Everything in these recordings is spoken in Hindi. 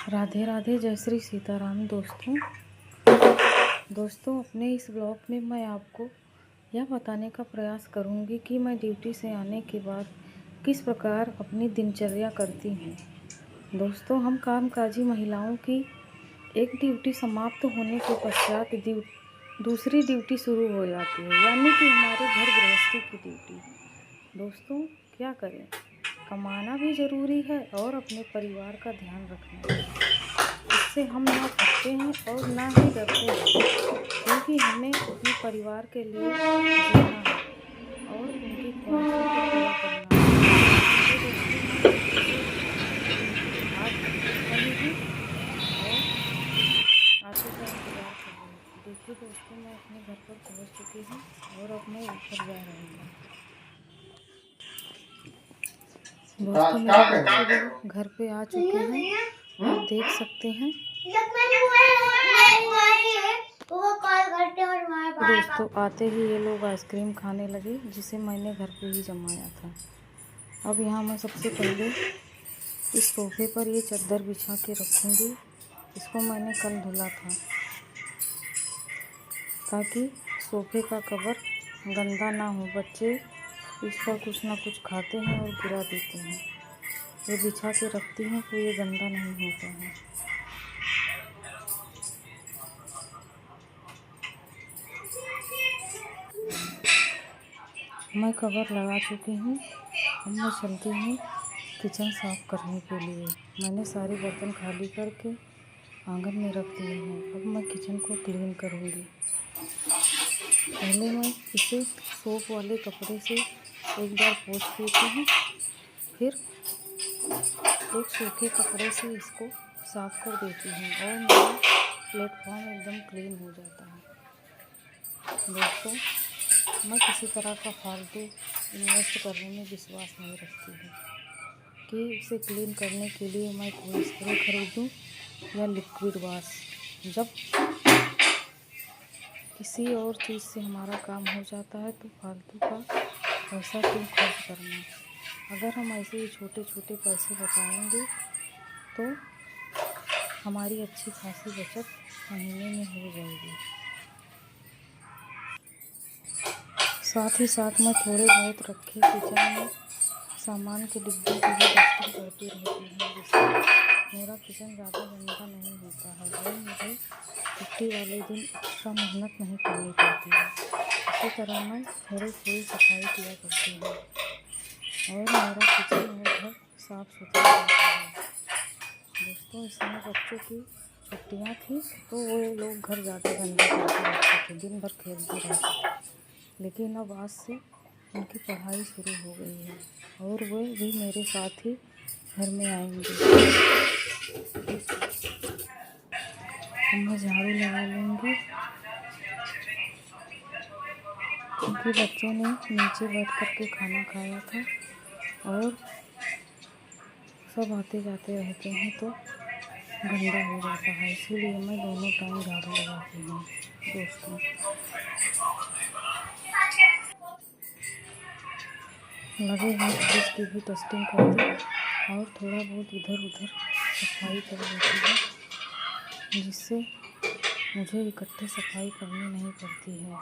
राधे राधे, जय श्री सीताराम। दोस्तों अपने इस ब्लॉग में मैं आपको यह बताने का प्रयास करूंगी कि मैं ड्यूटी से आने के बाद किस प्रकार अपनी दिनचर्या करती हूँ। दोस्तों, हम कामकाजी महिलाओं की एक ड्यूटी समाप्त होने के पश्चात दूसरी ड्यूटी शुरू हो जाती है, यानी कि हमारे घर गृहस्थी की ड्यूटी। दोस्तों, क्या करें, कमाना भी ज़रूरी है और अपने परिवार का ध्यान रखना भी। इससे हम ना थकते हैं और ना ही डरते हैं, क्योंकि हमें अपने परिवार के लिए जीना है और उनकी ख्वाहिशों को पूरा करना है। तो दोस्तों, मैं ड्यूटी से आज बनी हूँ और ऑटो का इंतज़ार कर रही हूँ। देखिए दोस्तों, मैं अपने घर पर पहुँच चुकी हूँ और अब मैं ऊपर जा रही हूँ। दोस्तों, मेरे बच्चे घर पे आ चुके हैं, आप देख सकते हैं। दोस्तों, आते ही ये लोग आइसक्रीम खाने लगे, जिसे मैंने घर पे ही जमाया था। अब यहाँ मैं सबसे पहले इस सोफे पर ये चादर बिछा के रखूँगी। इसको मैंने कल धुला था, ताकि सोफे का कवर गंदा ना हो। बच्चे इस पर कुछ ना कुछ खाते हैं और गिरा देते हैं। ये बिछा के रखती हूँ तो ये गंदा नहीं होता है। मैं कवर लगा चुकी हूँ। अब मैं चलती हूँ किचन साफ़ करने के लिए। मैंने सारे बर्तन खाली करके आंगन में रख दिए हैं। अब मैं किचन को क्लीन करूँगी। पहले मैं इसे सोप वाले कपड़े से एक बार पोंछ देती हूँ, फिर एक सूखे कपड़े से इसको साफ़ कर देती हूँ और मेरा प्लेटफॉर्म एकदम क्लीन हो जाता है। दोस्तों, मैं किसी तरह का फालतू इन्वेस्ट करने में विश्वास नहीं रखती हूँ कि उसे क्लीन करने के लिए मैं कोई स्प्रे खरीदूँ या लिक्विड वॉश। जब किसी और चीज़ से हमारा काम हो जाता है तो फालतू का पैसा क्यों खर्च करना। अगर हम ऐसे ही छोटे छोटे पैसे बचाएंगे तो हमारी अच्छी खासी बचत महीने में हो जाएगी। साथ ही साथ मैं थोड़े बहुत रखे किचन में सामान के डिब्बे की भी डस्टिंग करती रहती हूँ, जिससे मेरा किचन ज़्यादा गंदा नहीं होता है और मुझे छुट्टी वाले दिन एक्स्ट्रा मेहनत नहीं करनी पड़ती है। इसी तरह मैं थोड़ी सफाई किया करती हूँ और मेरा किचन और घर साफ़ सुथरा रहता है। दोस्तों, इस समय बच्चों की छुट्टियाँ थी तो वो लोग घर ज़्यादा गंदा करके रखते थे, दिन भर खेलते रहते थे। लेकिन अब आज से उनकी पढ़ाई शुरू हो गई है और वे भी मेरे साथ ही घर में आएंगे। अब मैं झाड़ू लगा लूँगी, क्योंकि बच्चों ने नीचे बैठ कर के खाना खाया था और सब आते जाते रहते हैं तो गंदा हो जाता है। इसीलिए मैं दोनों टाइम झाड़ू लगाती हूँ। दोस्तों, लगे हुए फ्रिज की भी डस्टिंग कर दी और थोड़ा बहुत इधर उधर सफाई कर देती हूँ, जिससे मुझे इकट्ठे सफाई करनी नहीं पड़ती है।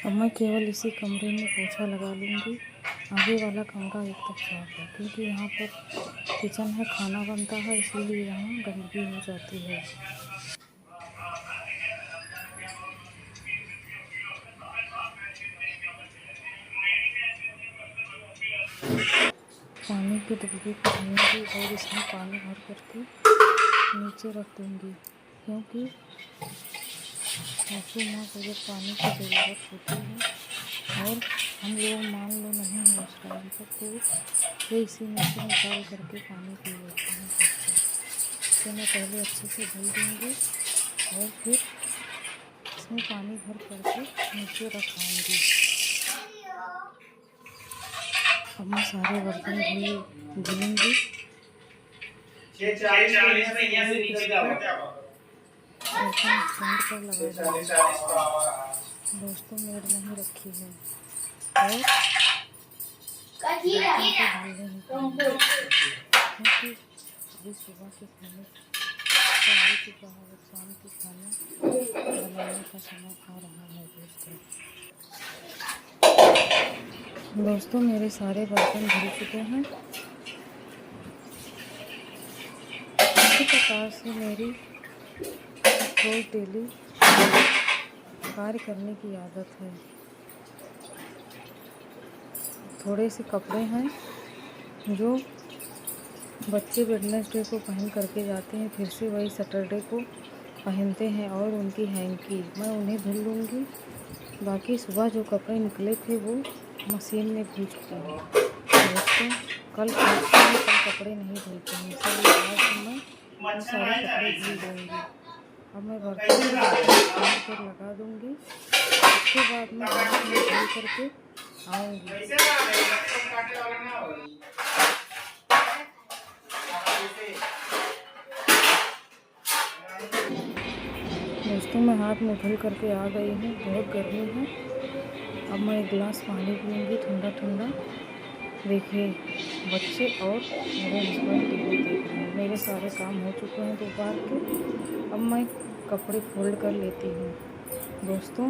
अब मैं केवल इसी कमरे में पोछा लगा लूँगी। आगे वाला कमरा एकदम साफ है, क्योंकि यहाँ पर किचन है, खाना बनता है, इसीलिए यहाँ गंदगी हो जाती है। पानी के डिब्बे को धोऊंगी और इसमें पानी भर करके नीचे रख दूँगी, क्योंकि सासू माँ को जब पानी की ज़रूरत होती है और हम लोग मान लो नहीं है उस टाइम पर, तो वे इसी में से निकाल करके पानी पी लेते हैं। इसे मैं पहले अच्छे से धुल दूँगी और फिर इसमें पानी भर करके नीचे रखाऊँगी। अब मैं सारे बर्तन धुलूँगी। स्टैंड पर लगा दूँगी। दोस्तों, मेड नहीं रखी है और बर्तन को धुलने ही पड़ेंगे, क्योंकि अभी सुबह के खाने का हो चुका है और शाम के खाने बनाने का समय आ रहा है दोस्तों मेरे सारे बर्तन धुल चुके हैं। इसी प्रकार से मेरी रोज़ डेली कार्य करने की आदत है। थोड़े से कपड़े हैं जो बच्चे वेडनेसडे को पहन करके जाते हैं, फिर से वही सैटरडे को पहनते हैं और उनकी हैंकी मैं उन्हें धुल लूँगी। बाकी सुबह जो कपड़े निकले थे वो मशीन में धुल चुके हैं दोस्तों। कल कपड़े नहीं धुलते हैं, इसलिए आज मैं वो सारे कपड़े धुल दूँगी। अब मैं बर्तन पर लगा दूँगी, उसके बाद मैं हाथ में धुल करके आऊँगी। दोस्तों मैं हाथ में धुल करके आ गई हूँ, बहुत गर्मी है। अब मैं एक गिलास पानी पीऊँगी ठंडा ठंडा। देखिए बच्चे और मेरे हस्बैंड टीवी देख रहे हैं। मेरे सारे काम हो चुके हैं दोपहर के। अब मैं कपड़े फोल्ड कर लेती हूँ। दोस्तों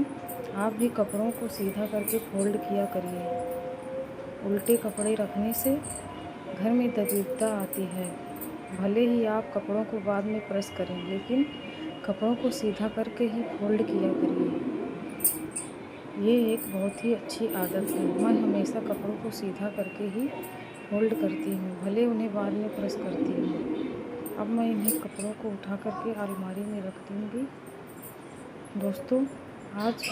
आप भी कपड़ों को सीधा करके फोल्ड किया करिए। उल्टे कपड़े रखने से घर में दबीबता आती है। भले ही आप कपड़ों को बाद में प्रेस करें, लेकिन कपड़ों को सीधा करके ही फोल्ड किया करिए। ये एक बहुत ही अच्छी आदत है। मैं हमेशा कपड़ों को सीधा करके ही फोल्ड करती हूँ, भले उन्हें बाद में प्रेस करती हूँ। अब मैं इन्हें कपड़ों को उठा करके अलमारी में रख दूँगी। दोस्तों आज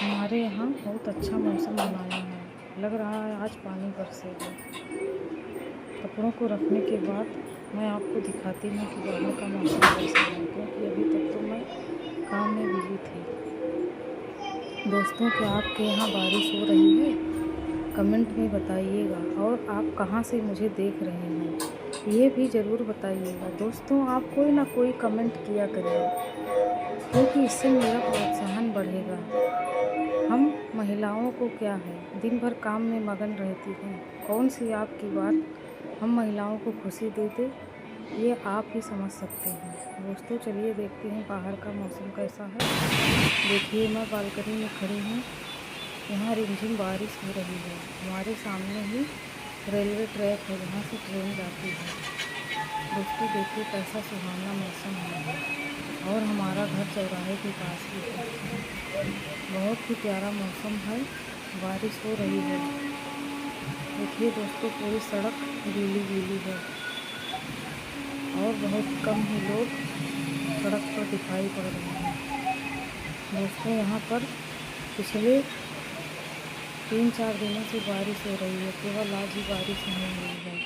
हमारे यहाँ बहुत अच्छा मौसम बनाया है, लग रहा है आज पानी बरसेगा। कपड़ों को रखने के बाद मैं आपको दिखाती हूँ कि बाहर का मौसम कैसा है, क्योंकि अभी तक तो मैं काम में बिजी थी। दोस्तों क्या आपके यहाँ बारिश हो रही है? कमेंट में बताइएगा। और आप कहाँ से मुझे देख रहे हैं ये भी ज़रूर बताइएगा। दोस्तों आप कोई ना कोई कमेंट किया करें, क्योंकि इससे मेरा प्रोत्साहन बढ़ेगा। हम महिलाओं को क्या है, दिन भर काम में मगन रहती हैं, कौन सी आपकी बात हम महिलाओं को खुशी दे दे, ये आप ही समझ सकते हैं। दोस्तों चलिए देखते हैं बाहर का मौसम कैसा है। देखिए मैं बालकनी में खड़ी हूँ, यहाँ रिमझिम बारिश हो रही है। हमारे सामने ही रेलवे ट्रैक है जहाँ से ट्रेन जाती है। दोस्तों देखिए कैसा सुहाना मौसम है, और हमारा घर चौराहे के पास ही है। बहुत ही प्यारा मौसम है, बारिश हो रही है। देखिए दोस्तों पूरी सड़क गीली गीली है और बहुत कम ही लोग सड़क पर दिखाई पड़ रहे हैं। दोस्तों यहाँ पर पिछले 3-4 दिनों से बारिश हो रही है, केवल आज ही बारिश नहीं हुई है।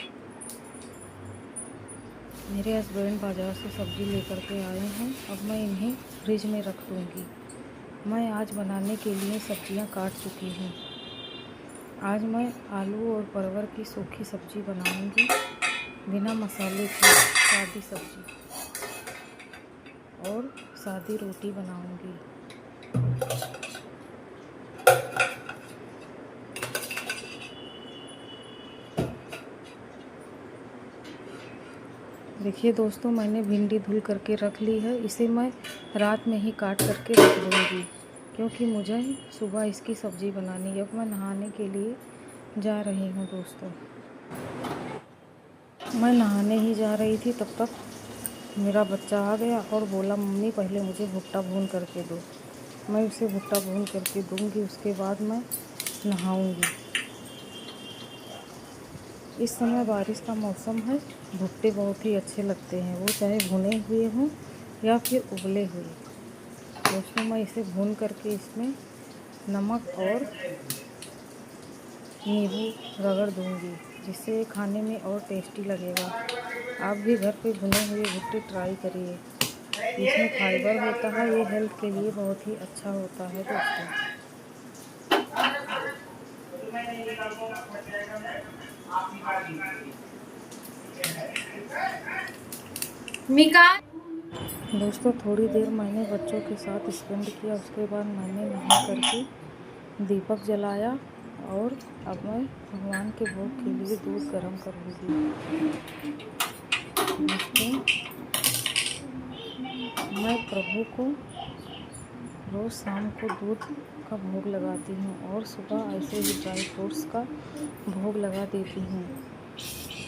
मेरे हस्बैंड बाज़ार से सब्ज़ी लेकर के आए हैं, अब मैं इन्हें फ्रिज में रख दूँगी। मैं आज बनाने के लिए सब्ज़ियाँ काट चुकी हूँ। आज मैं आलू और परवल की सूखी सब्ज़ी बनाऊँगी, बिना मसाले की सादी सब्ज़ी, और सादी रोटी बनाऊँगी। देखिए दोस्तों मैंने भिंडी धुल करके रख ली है, इसे मैं रात में ही काट करके रख दूँगी, क्योंकि मुझे सुबह इसकी सब्ज़ी बनानी है। अब मैं नहाने के लिए जा रही हूँ दोस्तों। मैं नहाने ही जा रही थी, तब तक मेरा बच्चा आ गया और बोला मम्मी पहले मुझे भुट्टा भून करके दो। मैं उसे भुट्टा भून करके दूँगी, उसके बाद मैं नहाऊँगी। इस समय बारिश का मौसम है, भुट्टे बहुत ही अच्छे लगते हैं, वो चाहे भुने हुए हों या फिर उबले हुए। दोस्तों मैं इसे भून करके इसमें नमक और नींबू रगड़ दूँगी, जिससे ये खाने में और टेस्टी लगेगा। आप भी घर पे भुने हुए भुट्टे ट्राई करिए, इसमें फाइबर होता है, ये हेल्थ के लिए बहुत ही अच्छा होता है दोस्तों। दोस्तों थोड़ी देर मैंने बच्चों के साथ स्पेंड किया, उसके बाद मैंने नहा करके दीपक जलाया, और अब मैं भगवान के भोग के लिए दूध गर्म करूँगी। दोस्तों, मैं प्रभु को रोज़ शाम को दूध का भोग लगाती हूँ और सुबह ऐसे ही ड्राई फ्रूट्स का भोग लगा देती हूँ।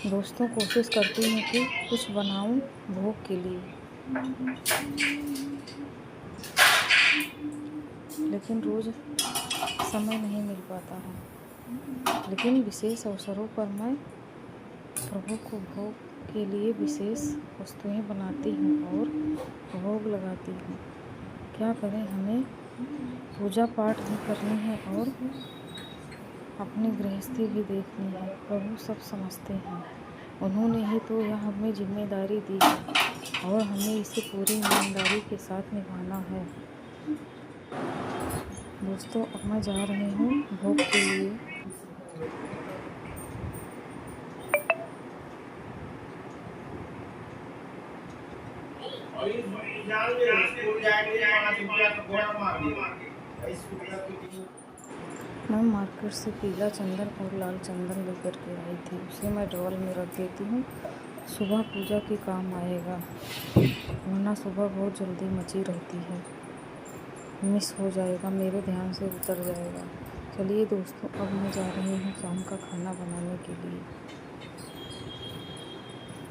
दोस्तों, कोशिश करती हूँ कि कुछ बनाऊँ भोग के लिए, लेकिन रोज़ समय नहीं मिल पाता है। लेकिन विशेष अवसरों पर मैं प्रभु को भोग के लिए विशेष वस्तुएं बनाती हूँ और भोग लगाती हूँ। क्या करें, हमें पूजा पाठ भी करनी है और अपनी गृहस्थी भी देखनी है। प्रभु सब समझते हैं, उन्होंने ही तो यह हमें जिम्मेदारी दी है और हमें इसे पूरी ईमानदारी के साथ निभाना है। दोस्तों, अब मैं जा रही हूँ भोग के लिए। मैं मार्केट से पीला चंदन और लाल चंदन लेकर के आई थी, उसे मैं ड्रॉल में रख देती हूँ। सुबह पूजा के काम आएगा, वरना सुबह बहुत जल्दी मची रहती है, मिस हो जाएगा, मेरे ध्यान से उतर जाएगा। चलिए दोस्तों, अब मैं जा रही हूँ शाम का खाना बनाने के लिए।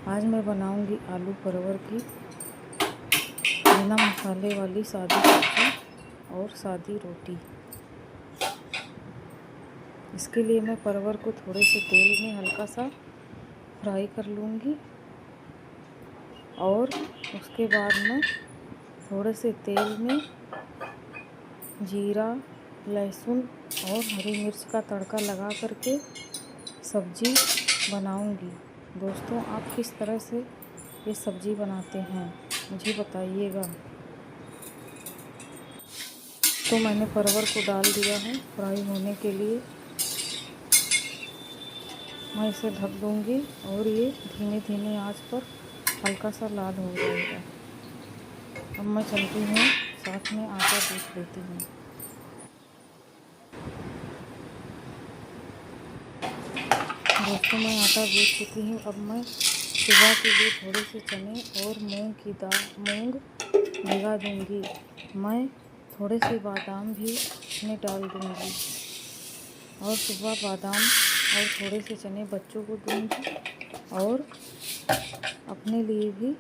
आज मैं बनाऊँगी आलू परवर की बिना मसाले वाली सादी सब्जी और सादी रोटी। इसके लिए मैं परवर को थोड़े से तेल में हल्का सा फ्राई कर लूँगी और उसके बाद मैं थोड़े से तेल में जीरा, लहसुन और हरी मिर्च का तड़का लगा करके सब्ज़ी बनाऊँगी। दोस्तों, आप किस तरह से ये सब्ज़ी बनाते हैं मुझे बताइएगा। तो मैंने परवर को डाल दिया है फ्राई होने के लिए। मैं इसे ढक दूँगी और ये धीमे धीमे आंच पर हल्का सा लाल हो जाएगा। अब मैं चलती हूँ, साथ में आटा गूँथ लेती हूँ। दोस्तों, मैं आटा गूँथ चुकी हूँ। अब मैं सुबह के लिए थोड़े से चने और मूंग भिगा दूँगी। मैं थोड़े से बादाम भी इसमें डाल दूँगी और सुबह बादाम और थोड़े से चने बच्चों को दूँगी और अपने लिए भी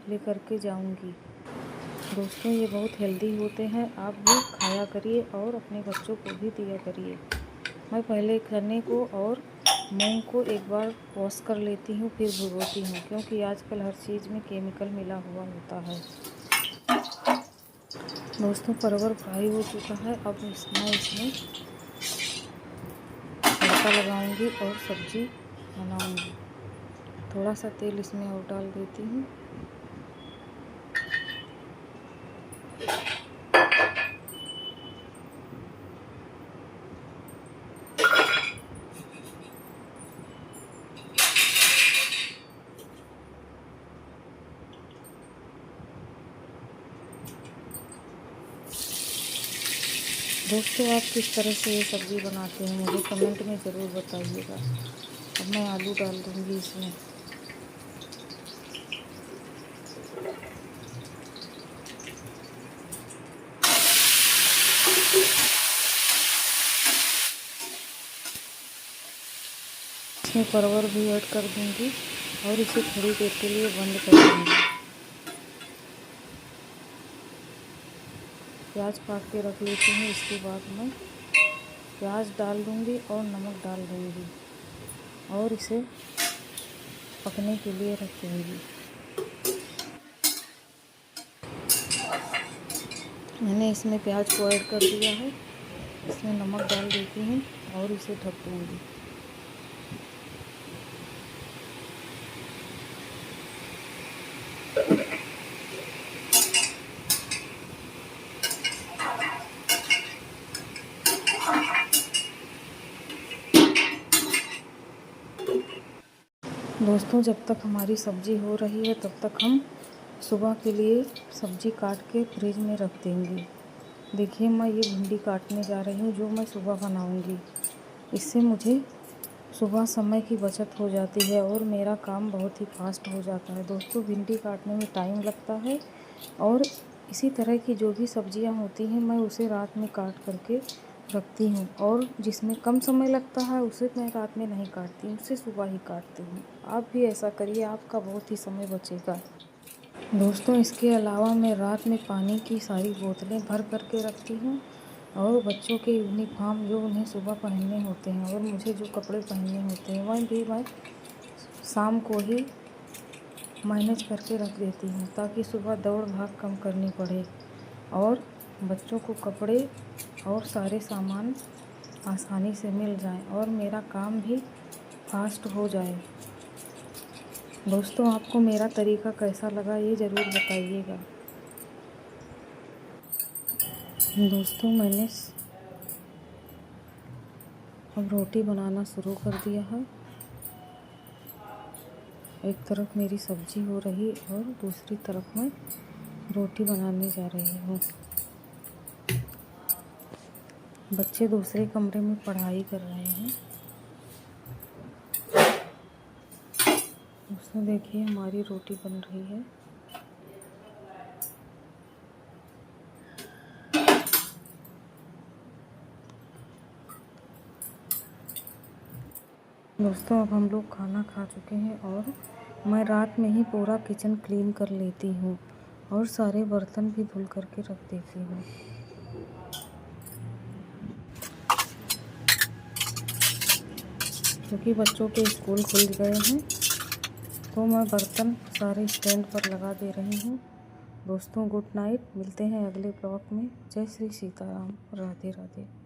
लेकर के जाऊँगी। दोस्तों, ये बहुत हेल्दी होते हैं, आप भी खाया करिए और अपने बच्चों को भी दिया करिए। मैं पहले चने को और मूंग को एक बार वॉश कर लेती हूँ, फिर भिगोती हूँ, क्योंकि आजकल हर चीज़ में केमिकल मिला हुआ होता है। दोस्तों, परवर फ्राई हो चुका है। अब मैं इसमें तड़का लगाऊंगी और सब्ज़ी बनाऊंगी। थोड़ा सा तेल इसमें और डाल देती हूँ। दोस्तों, आप किस तरह से ये सब्ज़ी बनाते हैं मुझे कमेंट में ज़रूर बताइएगा। अब मैं आलू डाल दूँगी इसमें। इसमें परवर भी ऐड कर दूँगी और इसे थोड़ी देर के लिए बंद कर दूँगी। प्याज काट के रख लेती हूँ। इसके बाद मैं प्याज डाल दूँगी और नमक डाल दूँगी और इसे पकने के लिए रख दूँगी। मैंने इसमें प्याज को ऐड कर दिया है, इसमें नमक डाल देती हूँ और इसे ढक दूँगी। दोस्तों, जब तक हमारी सब्ज़ी हो रही है तब तक हम सुबह के लिए सब्ज़ी काट के फ्रिज में रख देंगे। देखिए, मैं ये भिंडी काटने जा रही हूँ जो मैं सुबह बनाऊँगी। इससे मुझे सुबह समय की बचत हो जाती है और मेरा काम बहुत ही फास्ट हो जाता है। दोस्तों, भिंडी काटने में टाइम लगता है और इसी तरह की जो भी सब्जियां होती हैं मैं उसे रात में काट करके रखती हूँ, और जिसमें कम समय लगता है उसे मैं रात में नहीं काटती हूँ, उसे सुबह ही काटती हूँ। आप भी ऐसा करिए, आपका बहुत ही समय बचेगा। दोस्तों, इसके अलावा मैं रात में पानी की सारी बोतलें भर करके रखती हूँ, और बच्चों के यूनिफॉर्म जो उन्हें सुबह पहनने होते हैं और मुझे जो कपड़े पहनने होते हैं वह भी मैं शाम को ही मैनेज करके रख देती हूँ, ताकि सुबह दौड़ भाग कम करनी पड़े और बच्चों को कपड़े और सारे सामान आसानी से मिल जाएं और मेरा काम भी फास्ट हो जाए। दोस्तों, आपको मेरा तरीका कैसा लगा ये ज़रूर बताइएगा। दोस्तों, मैंने अब रोटी बनाना शुरू कर दिया है। एक तरफ मेरी सब्जी हो रही और दूसरी तरफ मैं रोटी बनाने जा रही हूँ। बच्चे दूसरे कमरे में पढ़ाई कर रहे हैं। दोस्तों, देखिए हमारी रोटी बन रही है। दोस्तों, अब हम लोग खाना खा चुके हैं और मैं रात में ही पूरा किचन क्लीन कर लेती हूँ और सारे बर्तन भी धुल करके रख देती हूँ। क्योंकि बच्चों के स्कूल खुल गए हैं तो मैं बर्तन सारे स्टैंड पर लगा दे रही हूँ। दोस्तों, गुड नाइट। मिलते हैं अगले ब्लॉग में। जय श्री सीताराम। राधे राधे।